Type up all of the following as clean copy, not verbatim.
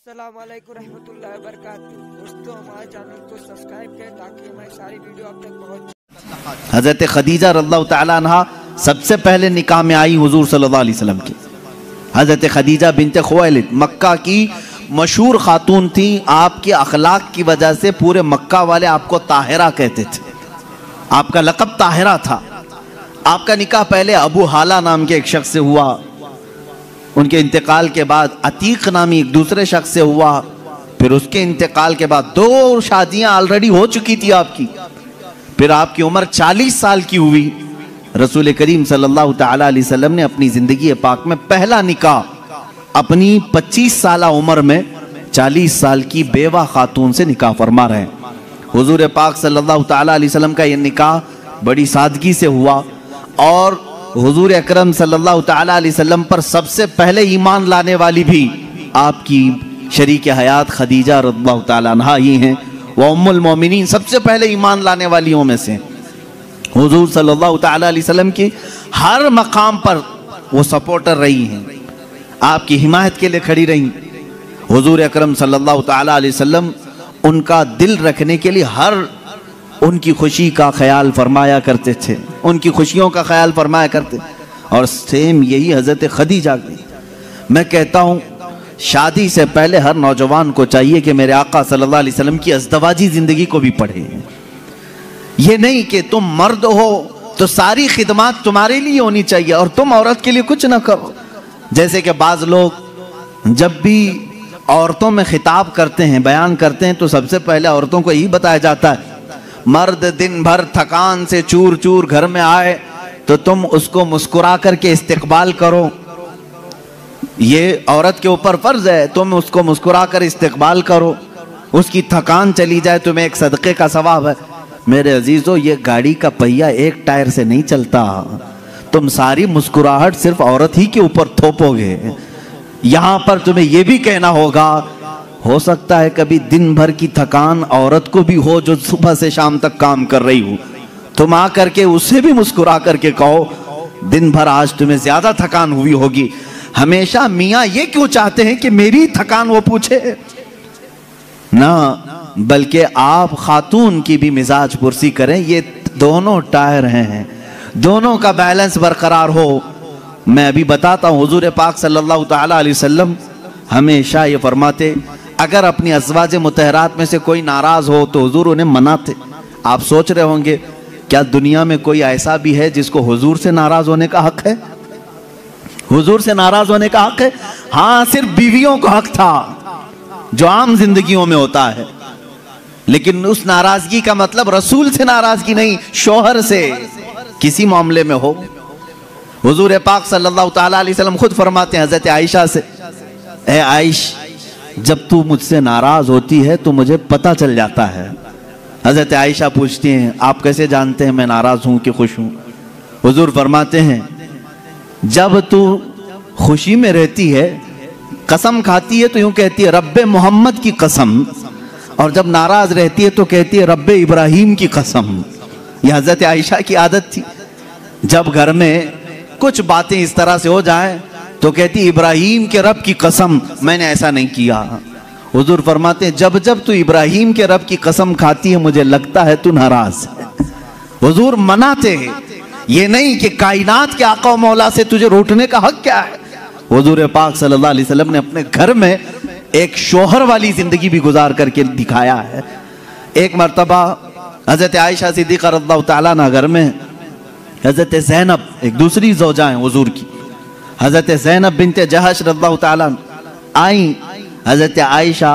अस्सलाम वालेकुम रहमतुल्लाहि व बरकातहू। दोस्तों, हमारे चैनल को सब्सक्राइब करें ताकि हमारी सारी वीडियो आप तक पहुंचे। हजरत खदीजा रज़ियल्लाहु ताला अन्हा सबसे पहले निकाह में आई हुजूर सल्लल्लाहु अलैहि वसल्लम के। हजरत खदीजा बिनते खुवैलिद मक्का की मशहूर खातून थी। आपके अखलाक की वजह से पूरे मक्का वाले आपको ताहिरा कहते थे, आपका लक़ब ताहिरा था। आपका निकाह पहले अबू हाला नाम के एक शख्स से हुआ, उनके इंतकाल के बाद अतीक नामी एक दूसरे शख्स से हुआ, फिर उसके इंतकाल के बाद 2 शादियां ऑलरेडी हो चुकी थी आपकी। फिर आपकी उम्र 40 साल की हुई। रसूल करीम सल्लल्लाहु ताला अलैहि वसल्लम ने अपनी ज़िंदगी पाक में पहला निकाह अपनी 25 साल उम्र में 40 साल की बेवा खातून से निकाह फरमा रहे हैं। हुजूर पाक सल्लल्लाहु ताला अलैहि वसल्लम का यह निकाह बड़ी सादगी से हुआ और हुजूर अकरम सल्लल्लाहु ताला अलैहि वसल्लम पर सबसे पहले ईमान लाने वाली भी आपकी शरीक हयात खदीजा रज़ियल्लाहु ताला अन्हा ही हैं। वह उम्मुल मोमिनीन सबसे पहले ईमान लाने वालियों में से। हुजूर सल्लल्लाहु ताला अलैहि वसल्लम की हर मकाम पर वो सपोर्टर रही हैं, आपकी हिमायत के लिए खड़ी रही। हुजूर अकरम सल्लल्लाहु ताला अलैहि वसल्लम उनका दिल रखने के लिए हर उनकी खुशी का ख्याल फरमाया करते थे, उनकी खुशियों का ख्याल फरमाया करते। और सेम यही हज़रत खदीजा की। मैं कहता हूँ शादी से पहले हर नौजवान को चाहिए कि मेरे आका सल्लल्लाहु अलैहि वसल्लम की अज़दवाजी ज़िंदगी को भी पढ़े। ये नहीं कि तुम मर्द हो तो सारी खिदमत तुम्हारे लिए होनी चाहिए और तुम औरत के लिए कुछ ना करो। जैसे कि बाज़ लोग जब भी औरतों में खिताब करते हैं, बयान करते हैं, तो सबसे पहले औरतों को यही बताया जाता है, मर्द दिन भर थकान से चूर चूर घर में आए तो तुम उसको मुस्कुरा करके इस्तिकबाल करो। ये औरत के ऊपर फर्ज है, तुम उसको मुस्कुरा कर इस्तिकबाल करो। उसकी थकान चली जाए तुम्हें एक सदक़े का सवाब है। मेरे अजीजों, ये गाड़ी का पहिया एक टायर से नहीं चलता। तुम सारी मुस्कुराहट सिर्फ औरत ही के ऊपर थोपोगे। यहाँ पर तुम्हें यह भी कहना होगा, हो सकता है कभी दिन भर की थकान औरत को भी हो जो सुबह से शाम तक काम कर रही हो, तुम आ करके उसे भी मुस्कुरा करके कहो, दिन भर आज तुम्हें ज्यादा थकान हुई होगी। हमेशा मियाँ ये क्यों चाहते हैं कि मेरी थकान वो पूछे ना, बल्कि आप खातून की भी मिजाज पुरसी करें। ये दोनों टायर हैं, दोनों का बैलेंस बरकरार हो। मैं अभी बताता हूँ, हुजूर पाक सल्लल्लाहु ताला अलैहि वसल्लम हमेशा ये फरमाते, अगर अपनी अज़वाज मुतहरात में से कोई नाराज हो तो हुजूर उन्हें मनाते। आप सोच रहे होंगे क्या दुनिया में कोई ऐसा भी है जिसको हुजूर से नाराज होने का हक है? हुजूर से नाराज होने का हक है? हाँ, सिर्फ बीवियों को हक था जो आम जिंदगियों में होता है, लेकिन उस नाराजगी का मतलब रसूल से नाराजगी नहीं, शौहर से किसी मामले में हो। हुजूर पाक सल्लल्लाहु ताला अलैहि वसल्लम खुद फरमाते हैं हज़रत आयशा से, ए आयश, जब तू मुझसे नाराज होती है तो मुझे पता चल जाता है। हज़रत आयशा पूछती हैं, आप कैसे जानते हैं मैं नाराज हूं कि खुश हूं? हुजूर फरमाते हैं, जब तू खुशी में रहती है, कसम खाती है तो यूं कहती है रब्बे मोहम्मद की कसम, और जब नाराज रहती है तो कहती है रब्बे इब्राहिम की कसम। यह हज़रत आयशा की आदत थी। जब घर में कुछ बातें इस तरह से हो जाएं तो कहती इब्राहिम के रब की कसम, मैंने ऐसा नहीं किया। हुजूर फरमाते हैं, जब जब तू इब्राहिम के रब की कसम खाती है मुझे लगता है तू नाराज है। हुजूर मनाते हैं, ये नहीं कि कायनात के आका मौला से तुझे रूठने का हक क्या है। हुजूर पाक सल्लल्लाहु अलैहि वसल्लम ने अपने घर में एक शौहर वाली जिंदगी भी गुजार करके दिखाया है। एक मर्तबा हजरत आयशा सिद्दीक़ा रज़ियल्लाहु ताला अन्हा घर में हजरत ज़ैनब, एक दूसरी ज़ौजा हैं हुजूर की, हजरत ज़ैनब बिनते जहश रज़ियल्लाहु ताला आई। हजरत आयशा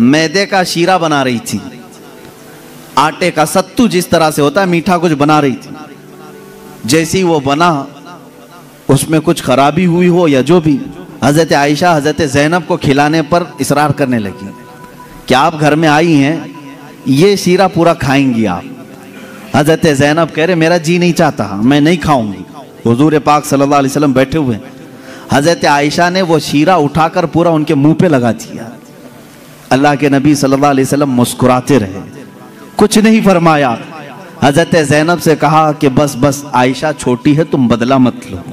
मैदे का शीरा बना रही थी, आटे का सत्तू जिस तरह से होता है, मीठा कुछ बना रही थी। जैसे ही वो बना, उसमें कुछ खराबी हुई हो या जो भी, हजरत आयशा हजरत ज़ैनब को खिलाने पर इसरार करने लगी कि आप घर में आई हैं, ये शीरा पूरा खाएंगी आप। हजरत ज़ैनब कह रहे मेरा जी नहीं चाहता, मैं नहीं खाऊंगी। हुजूर पाक सल्लल्लाहु अलैहि वसल्लम बैठे हुए, हजरत आयशा ने वो शीरा उठाकर पूरा उनके मुंह पे लगा दिया। अल्लाह के नबी सल्लल्लाहु अलैहि वसल्लम मुस्कुराते रहे, कुछ नहीं फरमाया। हजरत ज़ैनब से कहा कि बस बस आयशा छोटी है, तुम बदला मत लो।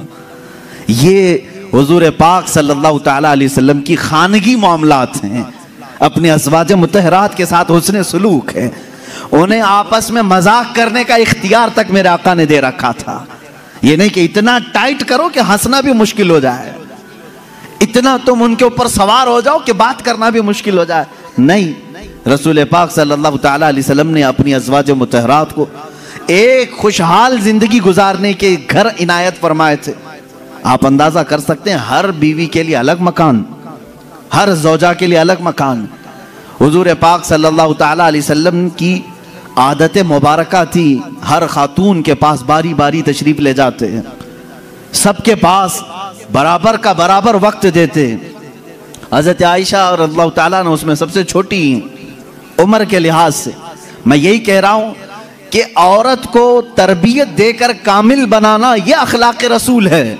ये हुजूर पाक सल्लल्लाहु ताला अलैहि वसल्लम की खानगी मामलात हैं, अपनी अज़वाज मुतहरात के साथ हुस्न सलूक है। उन्हें आपस में मजाक करने का इख्तियार तक मेरे आका ने दे रखा था। ये नहीं कि इतना टाइट करो कि हंसना भी मुश्किल हो जाए, इतना तुम उनके ऊपर सवार हो जाओ कि बात करना भी मुश्किल हो जाए। नहीं, रसूल पाक सल्लल्लाहु ताला अलैहि वसल्लम ने अपनी अज़वाज मुतहरात को एक खुशहाल जिंदगी गुजारने के घर इनायत फरमाए थे। आप अंदाजा कर सकते हैं, हर बीवी के लिए अलग मकान, हर ज़ौजा के लिए अलग मकान। हुजूर पाक सल्लल्लाहु ताला अलैहि वसल्लम की आदत मुबारका थी, हर खातून के पास बारी बारी तशरीफ ले जाते हैं, सबके पास बराबर का बराबर वक्त देते। हज़रत आयशा और अल्लाह ताला ने उसमें सबसे छोटी उम्र के लिहाज से, मैं यही कह रहा हूँ कि औरत को तरबियत देकर कामिल बनाना यह अखलाक रसूल है।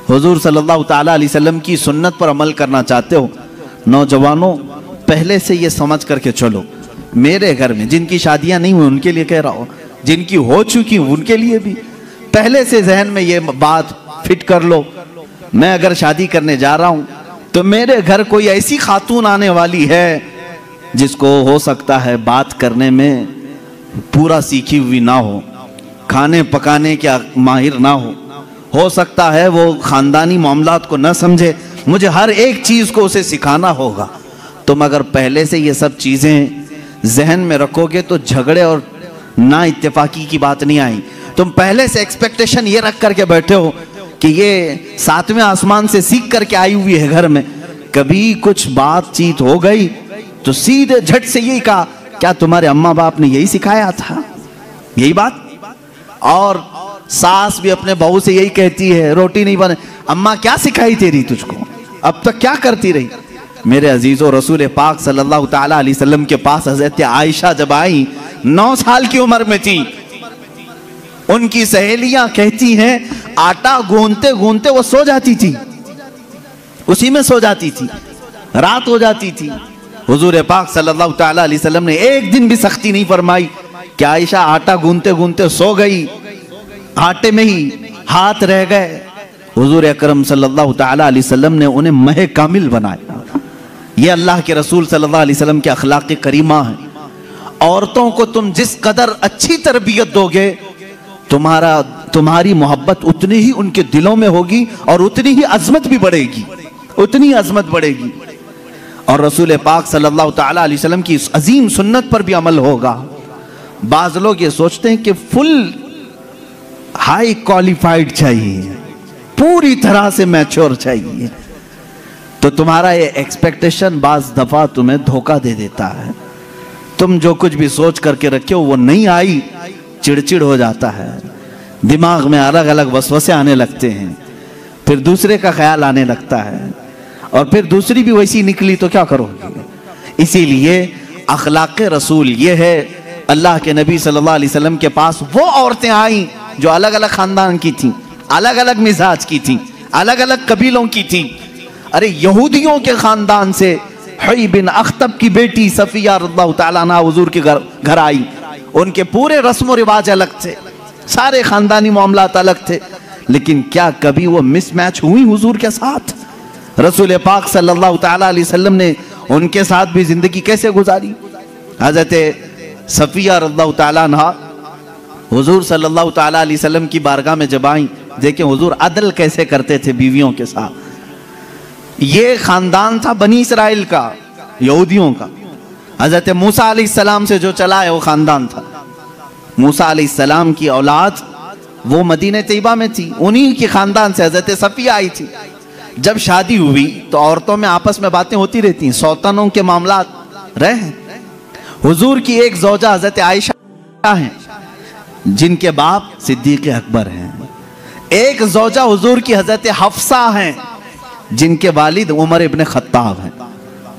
हुजूर सल्लल्लाहु ताला अलैहि वसल्लम की सुन्नत पर अमल करना चाहते हो, नौजवानों पहले से ये समझ करके चलो, मेरे घर में जिनकी शादियां नहीं हुई उनके लिए कह रहा हूँ, जिनकी हो चुकी उनके लिए भी पहले से जहन में ये बात फिट कर लो, मैं अगर शादी करने जा रहा हूँ तो मेरे घर कोई ऐसी खातून आने वाली है जिसको हो सकता है बात करने में पूरा सीखी हुई ना हो, खाने पकाने के माहिर ना हो सकता है वो ख़ानदानी मामलात को न समझे, मुझे हर एक चीज़ को उसे सिखाना होगा। तुम अगर पहले से ये सब चीज़ें जहन में रखोगे तो झगड़े और ना इत्तेफाकी की बात नहीं आई। तुम पहले से एक्सपेक्टेशन ये रख करके बैठे हो कि ये 7वें आसमान से सीख करके आई हुई है घर में, कभी कुछ बातचीत हो गई तो सीधे झट से यही कहा, क्या तुम्हारे अम्मा बाप ने यही सिखाया था, यही बात। और सास भी अपने बहू से यही कहती है, रोटी नहीं बने, अम्मा क्या सिखाई तेरी तुझको, अब तक क्या करती रही। मेरे अजीजों, रसूल पाक सल्लल्लाहु ताला अलैहि वसल्लम के पास हज़रत आयशा जब आई, 9 साल की उम्र में थी, उनकी सहेलियां कहती हैं आटा गूंथते गूंथते वो सो जाती थी, उसी में सो जाती थी, रात हो जाती थी। हुजूर पाक सल्लल्लाहु ताला अलैहि वसल्लम ने एक दिन भी सख्ती नहीं फरमाई कि आयशा आटा गूंथते गूंथते सो गई, आटे में ही हाथ रह गए। हुजूर अकरम सल्लल्लाहु ताला अलैहि वसल्लम ने उन्हें महे कामिल बनाया। ये अल्लाह के रसूल सल्लल्लाहु अलैहि वसल्लम के अखलाक करीमा है। औरतों को तुम जिस कदर अच्छी तरबियत दोगे, तुम्हारी मोहब्बत उतनी ही उनके दिलों में होगी और उतनी ही अजमत भी बढ़ेगी, उतनी अजमत बढ़ेगी। और रसूल पाक सल्लल्लाहु ताला अलैहि वसल्लम की इस अजीम सुन्नत पर भी अमल होगा। बाज लोग ये सोचते हैं कि फुल हाई क्वालिफाइड चाहिए, पूरी तरह से मैच्योर चाहिए, तो तुम्हारा ये एक्सपेक्टेशन बाज दफा तुम्हें धोखा दे देता है। तुम जो कुछ भी सोच करके रखे हो वो नहीं आई, चिड़चिड़ हो जाता है, दिमाग में अलग अलग वसवसे आने लगते हैं, फिर दूसरे का ख्याल आने लगता है, और फिर दूसरी भी वैसी निकली तो क्या करोगे। इसीलिए अखलाक रसूल ये है। अल्लाह के नबी सल्लल्लाहु अलैहि वसल्लम के पास वो औरतें आई जो अलग अलग खानदान की थी, अलग अलग मिजाज की थी, अलग अलग कबीलों की थी। अरे यहूदियों के खानदान से हुई बिन अख्तब की बेटी सफिया रज़ियल्लाहु ताला अन्हा हुजूर के घर आई, उनके पूरे रस्म रिवाज अलग थे, सारे खानदानी मामलात अलग थे, लेकिन क्या कभी वो मिसमैच हुई हुजूर के साथ? रसूल पाक सल्लल्लाहु ताला अलैहि वसल्लम ने उनके साथ भी जिंदगी कैसे गुजारी। हज़रत सफिया रज़ियल्लाहु ताला अन्हा हुजूर सल्लल्लाहु ताला अलैहि वसल्लम की बारगाह में जब आई, देखें हुजूर अदल कैसे करते थे बीवियों के साथ। ये खानदान था बनी इसराइल का, यहूदियों का, हज़रत मूसा अलैहिस्सलाम से जो चला है वो खानदान था। मूसा अलैहिस्सलाम की औलाद वो मदीने तैयबा में थी, उन्हीं के खानदान से हज़रत सफिया आई थी। जब शादी हुई तो औरतों में आपस में बातें होती रहती हैं, सौतनों के मामलात रहे। हुजूर की एक ज़ौजा हज़रत आयशा हैं जिनके बाप सिद्दीक़ अकबर हैं, एक ज़ौजा हुजूर की हज़रत हफ्सा हैं जिनके वालिद उमर इब्न खत्ताब हैं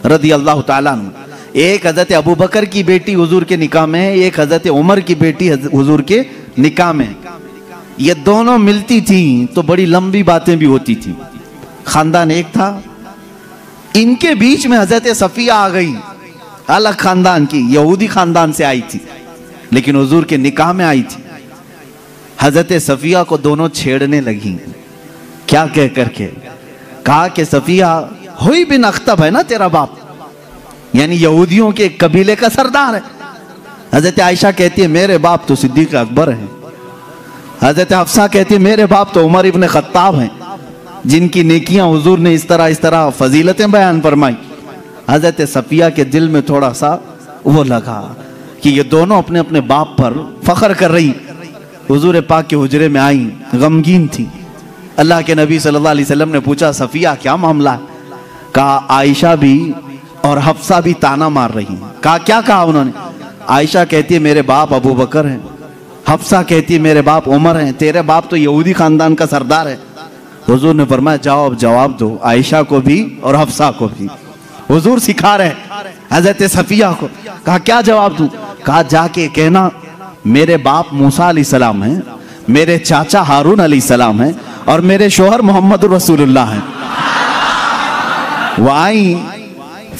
रज़ियल्लाहु ताला अन्हु। एक हज़रत अबू बकर की बेटी हुजूर के निकाह में है, एक हज़रत उमर की बेटी हुजूर के निकाह में। ये दोनों मिलती थी तो बड़ी लंबी बातें भी होती थी, खानदान एक था। इनके बीच में हज़रत सफिया आ गई, अलग खानदान की, यहूदी खानदान से आई थी, लेकिन हुजूर के निकाह में आई थी। हज़रत सफिया को दोनों छेड़ने लगी, क्या कह करके کہا کہ صفیہ ہوئی بن اختب ہے نا تیرا باپ، یعنی یہودیوں کے ایک قبیلے کا سردار ہے۔ حضرت عائشہ کہتی ہے میرے باپ تو صدیق اکبر ہیں۔ حضرت حفصہ کہتی ہے میرے باپ تو عمر ابن خطاب ہیں، جن کی نیکیاں حضور نے اس طرح فضیلتیں بیان فرمائی۔ حضرت صفیہ کے دل میں تھوڑا سا وہ لگا کہ یہ دونوں اپنے اپنے باپ پر فخر کر رہی۔ حضور پاک کے حجرے میں آئیں، غمگین تھی۔ اللہ کے نبی صلی اللہ علیہ وسلم نے پوچھا صفیہ کیا معاملہ ہے؟ کہا عائشہ بھی اور حفصہ بھی تانا مار رہی ہیں۔ کہا کیا کہا انہوں نے؟ عائشہ کہتی ہے میرے باپ ابو بکر ہیں، حفصہ کہتی ہے میرے باپ عمر ہیں، تیرے باپ تو یہودی خاندان کا سردار ہے۔ حضور نے فرمایا جاؤ اب جواب دو، عائشہ کو بھی اور حفصہ کو بھی۔ حضور سکھا رہے حضرت صفیہ کو۔ کہا کیا جواب دوں؟ کہا جا کے کہنا میرے باپ موسیٰ علیہ السلام ہیں، میرے چاچا ہارون علیہ السلام ہیں، اور میرے شوہر محمد رسول اللہ ہیں۔ وہ آئیں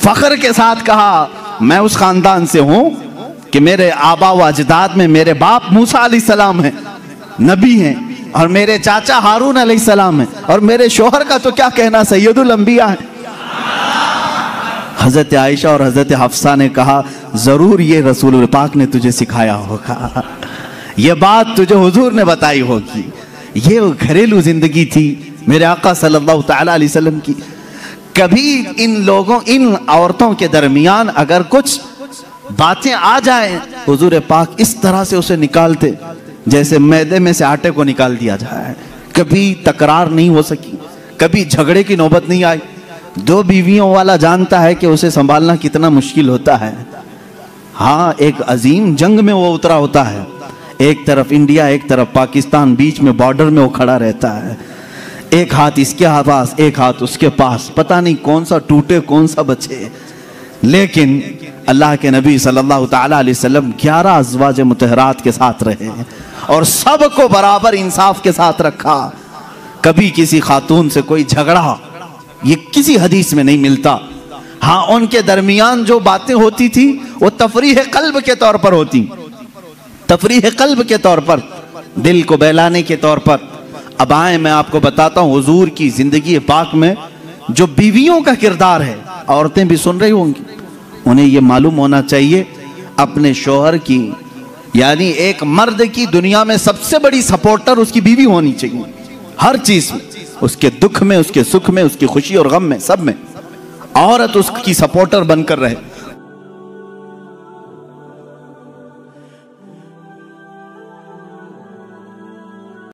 فخر کے ساتھ کہا میں اس خاندان سے ہوں کہ میرے آبا و اجداد میں میرے باپ موسیٰ علیہ السلام ہیں، نبی ہیں، اور میرے چاچا ہارون علیہ السلام ہیں، اور میرے شوہر کا تو کیا کہنا سید الانبیاء ہیں۔ حضرت عائشہ اور حضرت حفصہ نے کہا ضرور یہ رسول پاک نے تجھے سکھایا ہوگا، یہ بات تجھے حضور نے بتائی ہوگی۔ یہ گھریلو زندگی تھی میرے آقا صلی اللہ تعالی علیہ وسلم کی۔ کبھی ان عورتوں کے درمیان اگر کچھ باتیں آ جائیں حضور پاک اس طرح سے اسے نکالتے جیسے میدے میں سے آٹے کو نکال دیا جائے۔ کبھی تکرار نہیں ہو سکی، کبھی جھگڑے کی نوبت نہیں آئی۔ دو بیویوں والا جانتا ہے کہ اسے سنبھالنا کتنا مشکل ہوتا ہے۔ ہاں ایک عظیم جنگ میں وہ اترا ہوتا ہے، ایک طرف انڈیا ایک طرف پاکستان، بیچ میں بارڈر میں وہ کھڑا رہتا ہے، ایک ہاتھ اس کے پاس ایک ہاتھ اس کے پاس، پتہ نہیں کون سا ٹوٹے کون سا بچے۔ لیکن اللہ کے نبی صلی اللہ تعالی علیہ وسلم 11 ازواج مطہرات کے ساتھ رہے اور سب کو برابر انصاف کے ساتھ رکھا۔ کبھی کسی خاتون سے کوئی جھگڑا یہ کسی حدیث میں نہیں ملتا۔ ہاں ان کے درمیان جو باتیں ہوتی تھی وہ تفریح قلب کے طور پر ہوتی، تفریح قلب کے طور پر، دل کو بہلانے کے طور پر۔ اب آئیں میں آپ کو بتاتا ہوں حضور کی زندگی پاک میں جو بیویوں کا کردار ہے، عورتیں بھی سن رہی ہوں گی، انہیں یہ معلوم ہونا چاہیے اپنے شوہر کی، یعنی ایک مرد کی دنیا میں سب سے بڑی سپورٹر اس کی بیوی ہونی چاہیے، ہر چیز میں، اس کے دکھ میں، اس کے سکھ میں، اس کی خوشی اور غم میں، سب میں عورت اس کی سپورٹر بن کر رہے۔